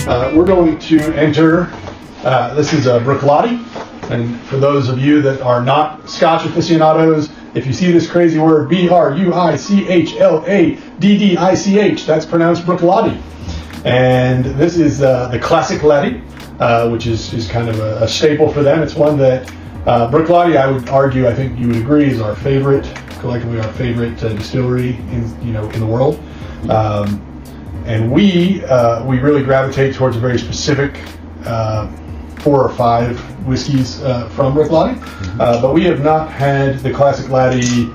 We're going to enter, this is Bruichladdich, and for those of you that are not Scotch aficionados, if you see this crazy word, Bruichladdich, that's pronounced Bruichladdich. And this is the Classic Laddie, which is kind of a staple for them. It's one that Bruichladdich, I would argue, I think you would agree, is our favorite, collectively our favorite distillery in the world. And we really gravitate towards a very specific 4 or 5 whiskeys from Bruichladdich. But we have not had the Classic Laddie.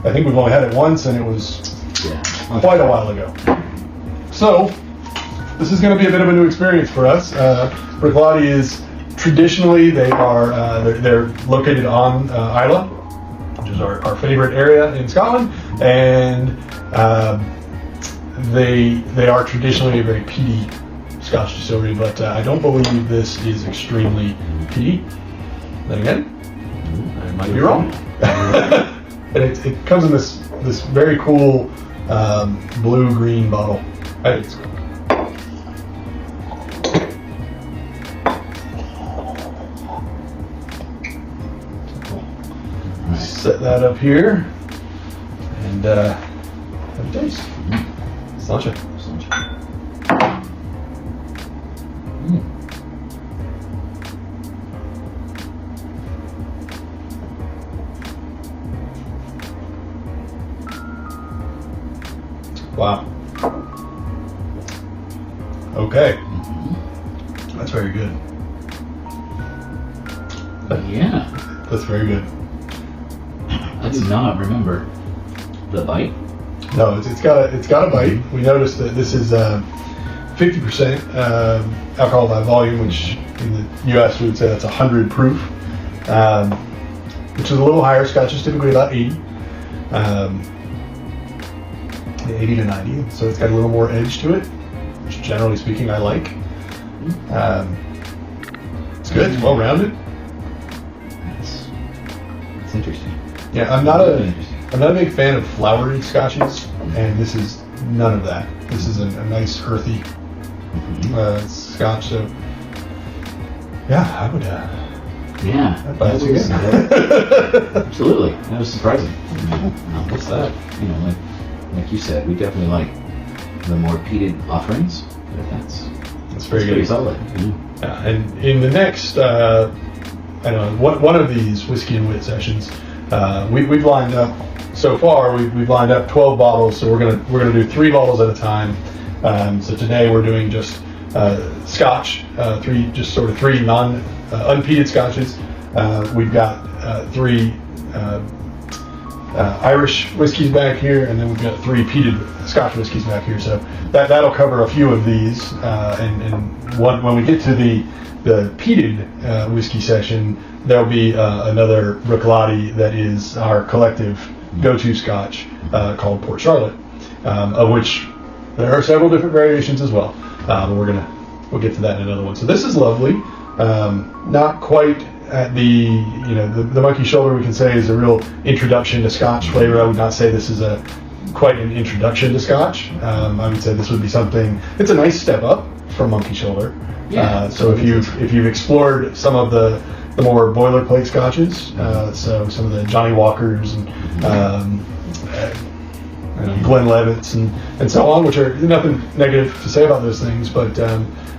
I think we've only had it once, and it was quite a while ago. So this is going to be a bit of a new experience for us. Bruichladdich is traditionally they're located on Islay, which is our favorite area in Scotland, and they are traditionally a very peaty Scotch distillery, but I don't believe this is extremely peaty. Then again, I might be wrong. And it comes in this very cool blue-green bottle. It's set that up here and have a taste. Sláinte. Wow. Okay. That's very good. Yeah. That's very good. I do not remember the bite. No, it's got a bite. We noticed that this is 50% alcohol by volume, which in the U.S. we would say that's 100 proof, which is a little higher. Scotch is typically about 80, 80 to 90. So it's got a little more edge to it, which generally speaking I like. It's good. It's well rounded. It's interesting. Yeah, I'm not a big fan of flowery scotches, and this is none of that. This is a nice earthy scotch. So yeah, I would. I'd buy this again. Absolutely, that was surprising. What's that? Like you said, we definitely like the more peated offerings. But that's very pretty good. solid. Yeah, and in the next, one of these Whiskey and Wit sessions, we've lined up. So far, we've lined up 12 bottles. So we're gonna do 3 bottles at a time. So today we're doing just Scotch, 3 unpeated Scotches. We've got 3 Irish whiskeys back here, and then we've got 3 peated Scotch whiskeys back here. So that'll cover a few of these. And when we get to the peated whiskey session, there'll be another Bruichladdich that is our collective go-to Scotch called Port Charlotte, of which there are several different variations as well. But we'll get to that in another one. So this is lovely. Not quite at the monkey shoulder, we can say, is a real introduction to Scotch flavor. I would not say this is quite an introduction to Scotch. I would say this would be something. It's a nice step up from monkey shoulder. Yeah. So if you've explored some of the more boilerplate Scotches, so some of the Johnny Walkers and Glenlivets and so on, which are nothing negative to say about those things, but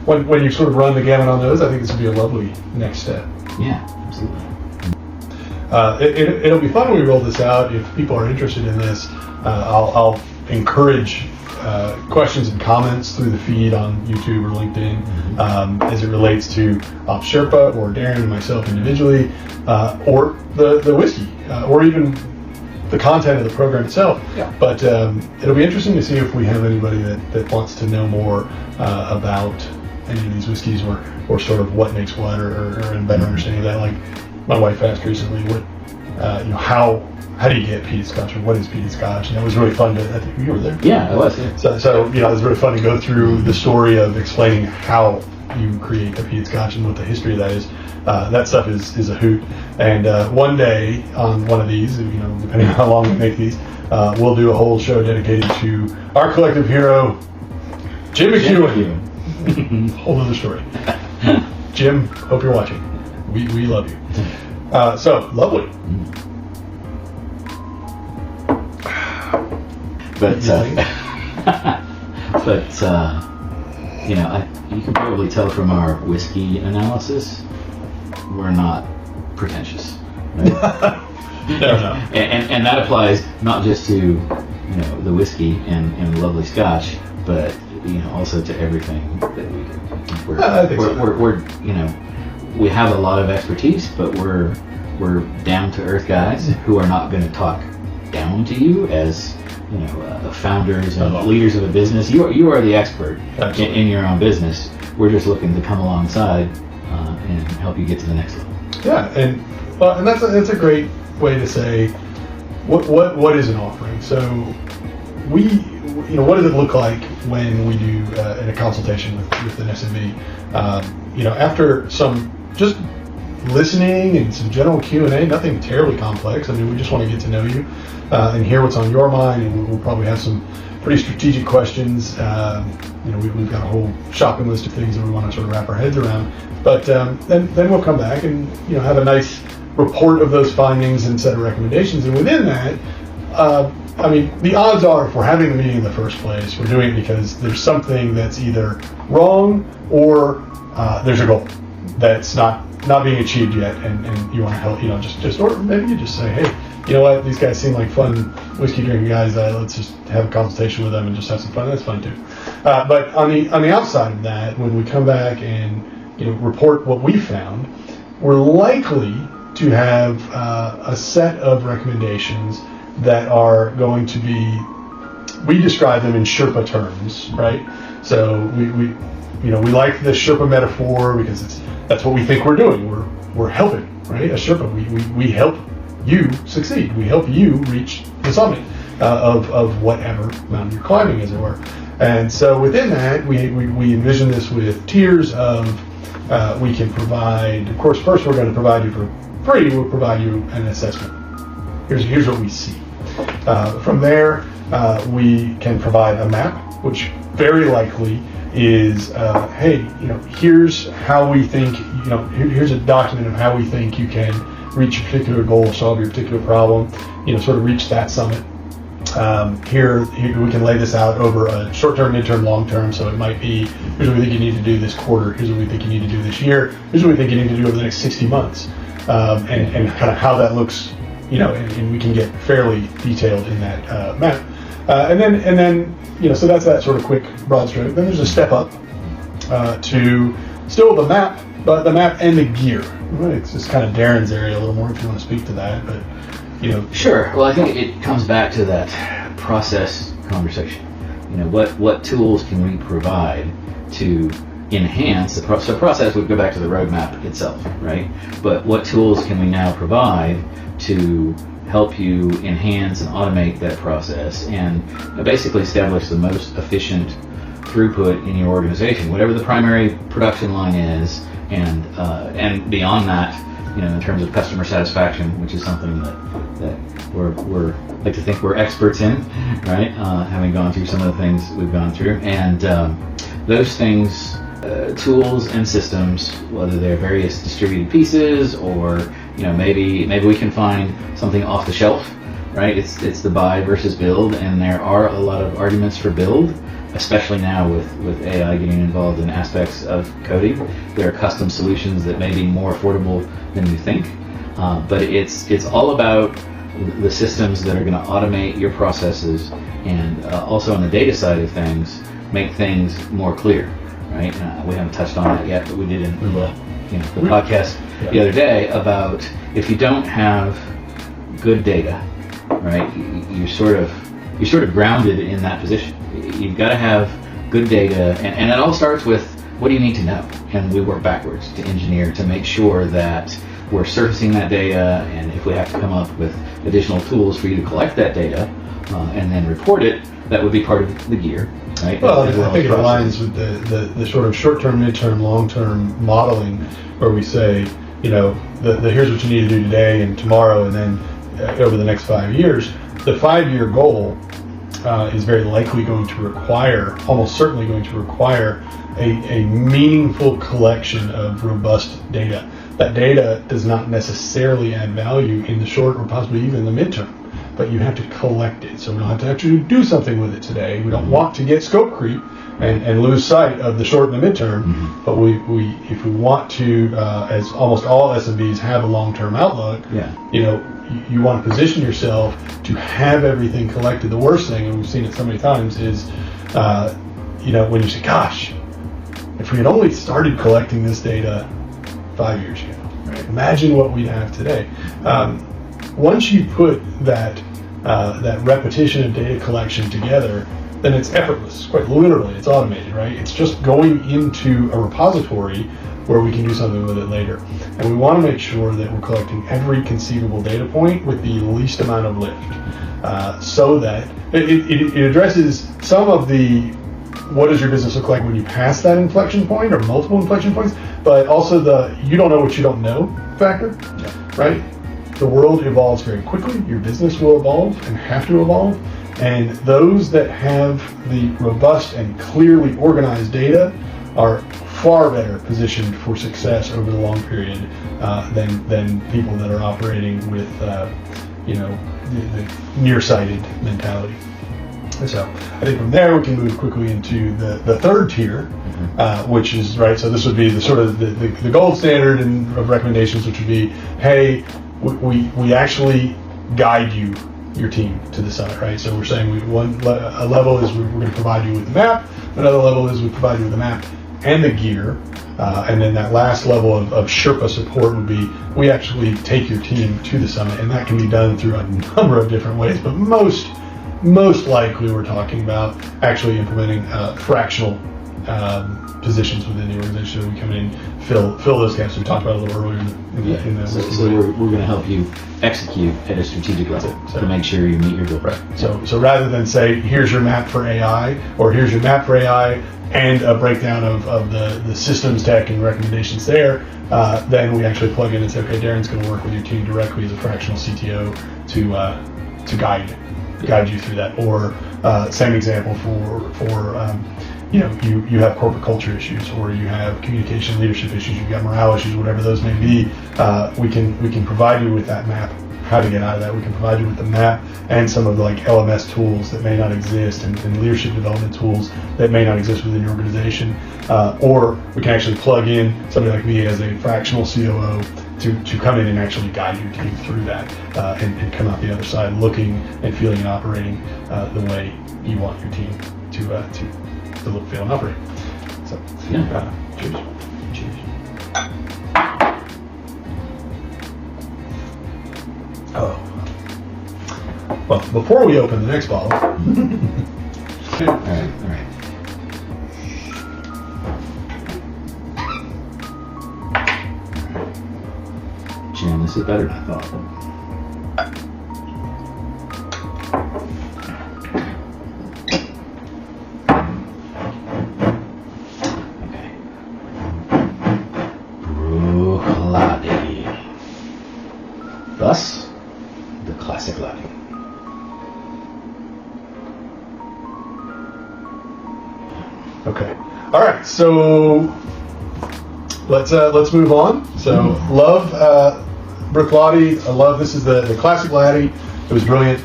when you sort of run the gamut on those, I think this would be a lovely next step. Yeah, absolutely. It'll be fun when we roll this out. If people are interested in this, I'll encourage questions and comments through the feed on YouTube or LinkedIn as it relates to OpsSherpa or Darin and myself individually, or the whiskey, or even the content of the program itself. Yeah. But it'll be interesting to see if we have anybody that wants to know more about any of these whiskeys, or sort of what makes what, or a better understanding of that. Like my wife asked recently, how do you get peated Scotch, or what is peated Scotch? And it was really fun I think you were there. Yeah, I was. Yeah. So it was really fun to go through the story of explaining how you create a peated Scotch and what the history of that is. That stuff is a hoot. And one day on one of these, depending on how long we make these, we'll do a whole show dedicated to our collective hero, Jim McEwen. Whole other story. Jim, hope you're watching. We love you. So lovely. But you know, you can probably tell from our whiskey analysis, we're not pretentious, right? No. And that applies not just to, you know, the whiskey and lovely scotch, but, you know, also to everything that we do. I think so. We're you know, we have a lot of expertise, but we're down to earth guys who are not going to talk down to you as, you know, founders and leaders of a business. You are the expert in your own business. We're just looking to come alongside and help you get to the next level. Yeah, and that's a great way to say what is an offering. So what does it look like when we do in a consultation with an SMB? After some just listening and some general Q&A, nothing terribly complex. I mean, we just want to get to know you and hear what's on your mind, and we'll probably have some pretty strategic questions. We've got a whole shopping list of things that we want to sort of wrap our heads around. But then we'll come back and have a nice report of those findings and set of recommendations. And within that, the odds are, if we're having the meeting in the first place, we're doing it because there's something that's either wrong or there's a goal that's not being achieved yet, and you want to help. Or maybe you just say, hey, you know what, these guys seem like fun whiskey drinking guys. Let's just have a consultation with them and just have some fun. That's fun too. But on the outside of that, when we come back and report what we found, we're likely to have a set of recommendations that are going to be, we describe them in Sherpa terms, right? So we like the Sherpa metaphor because that's what we think we're doing. We're helping, right? A Sherpa, we help you succeed. We help you reach the summit of whatever mountain you're climbing, as it were. And so within that, we envision this with tiers of, we can provide, of course, first we're going to provide you for free, we'll provide you an assessment. Here's what we see. From there, we can provide a map, which very likely is, here's how we think, here's a document of how we think you can reach a particular goal, solve your particular problem, sort of reach that summit. Here we can lay this out over a short-term, mid-term, long-term. So it might be, here's what we think you need to do this quarter. Here's what we think you need to do this year. Here's what we think you need to do over the next 60 months. And kind of how that looks, and we can get fairly detailed in that map. And then, so that's that sort of quick broad stroke. Then there's a step up to still the map, but the map and the gear. Right? It's just kind of Darin's area a little more if you want to speak to that, but. Sure. Well, I think it comes back to that process conversation. What tools can we provide to enhance the process would go back to the roadmap itself, right? But what tools can we now provide to help you enhance and automate that process and basically establish the most efficient throughput in your organization, whatever the primary production line is, and beyond that, in terms of customer satisfaction, which is something that we're like to think we're experts in, right? Having gone through some of the things we've gone through, and those things, tools and systems, whether they're various distributed pieces or maybe we can find something off the shelf, right? It's the buy versus build, and there are a lot of arguments for build, especially now with AI getting involved in aspects of coding. There are custom solutions that may be more affordable than you think, but it's all about the systems that are going to automate your processes and also on the data side of things, make things more clear, right? We haven't touched on that yet, but we did in the podcast the other day about if you don't have good data, right, you're sort of grounded in that position. You've got to have good data, and it all starts with what do you need to know, and we work backwards to engineer to make sure that we're surfacing that data, and if we have to come up with additional tools for you to collect that data and then report it, that would be part of the gear, right? Well, I think it aligns with the sort of short-term, mid-term, long-term modeling where we say, here's what you need to do today and tomorrow, and then over the next 5 years. The 5-year goal is very likely going to require, almost certainly going to require, a meaningful collection of robust data. That data does not necessarily add value in the short or possibly even the midterm, but you have to collect it. So we don't have to actually do something with it today. We don't want to get scope creep and lose sight of the short and the midterm, but if we want to, as almost all SMBs have a long-term outlook, you want to position yourself to have everything collected. The worst thing, and we've seen it so many times, is when you say, gosh, if we had only started collecting this data 5 years ago, right? Imagine what we'd have today. Once you put that repetition of data collection together, then it's effortless. Quite literally, it's automated, right? It's just going into a repository where we can do something with it later. And we want to make sure that we're collecting every conceivable data point with the least amount of lift, so that it addresses some of the what does your business look like when you pass that inflection point or multiple inflection points, but also the you don't know what you don't know factor, right? The world evolves very quickly. Your business will evolve and have to evolve. And those that have the robust and clearly organized data are far better positioned for success over the long period than people that are operating with the nearsighted mentality. So I think from there we can move quickly into the third tier, which is right. So this would be the sort of the gold standard of recommendations, which would be, hey, we actually guide your team to the summit, right? So we're saying a level is we're going to provide you with the map. Another level is we provide you with the map and the gear. And then that last level of Sherpa support would be we actually take your team to the summit, and that can be done through a number of different ways. But most likely we're talking about actually implementing fractional positions within the organization. So we come in, fill those gaps we talked about a little earlier in the So we're going to help you execute at a strategic level to make sure you meet your goal. Right. So rather than say, here's your map for AI, or here's your map for AI and a breakdown of the systems tech and recommendations there, then we actually plug in and say, okay, Darin's going to work with your team directly as a fractional CTO to guide you through that. Or same example for you have corporate culture issues, or you have communication leadership issues, you've got morale issues, whatever those may be. We can provide you with that map, how to get out of that. We can provide you with the map and some of the LMS tools that may not exist and leadership development tools that may not exist within your organization. Or we can actually plug in somebody like me as a fractional COO to come in and actually guide your team through that and come out the other side looking and feeling and operating the way you want your team to look, feel, and operate. So, cheers. Cheers. Oh. Well, before we open the next bottle. All right. Jam, this is better than I thought. Thus, the Classic Laddie. Okay. All right. So let's move on. So love Bruichladdich. I love this is the Classic Laddie. It was brilliant.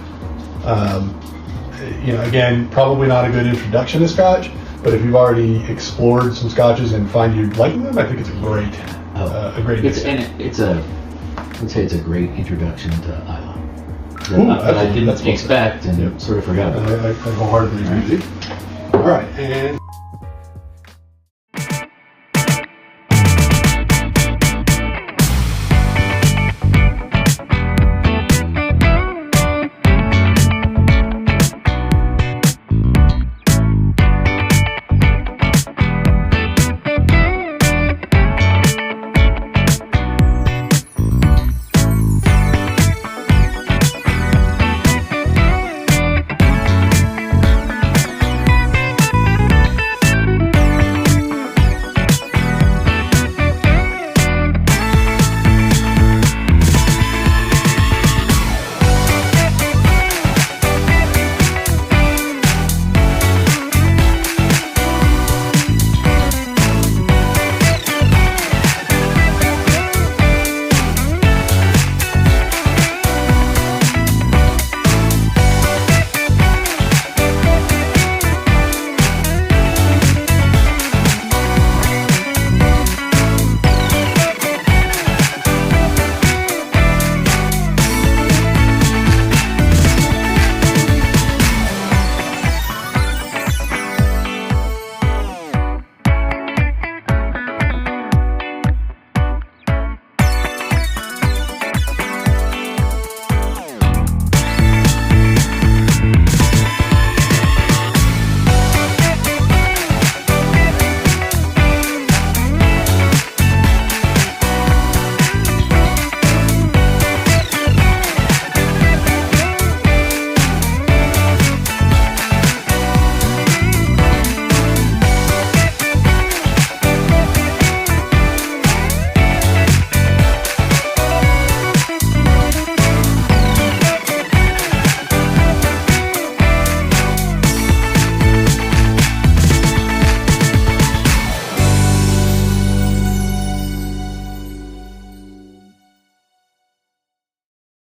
Again, probably not a good introduction to Scotch, but if you've already explored some Scotches and find you liking them, I think it's a great I'd say it's a great introduction to Isla. That I didn't expect and sort of forgot about. I wholeheartedly agree with you. All right, and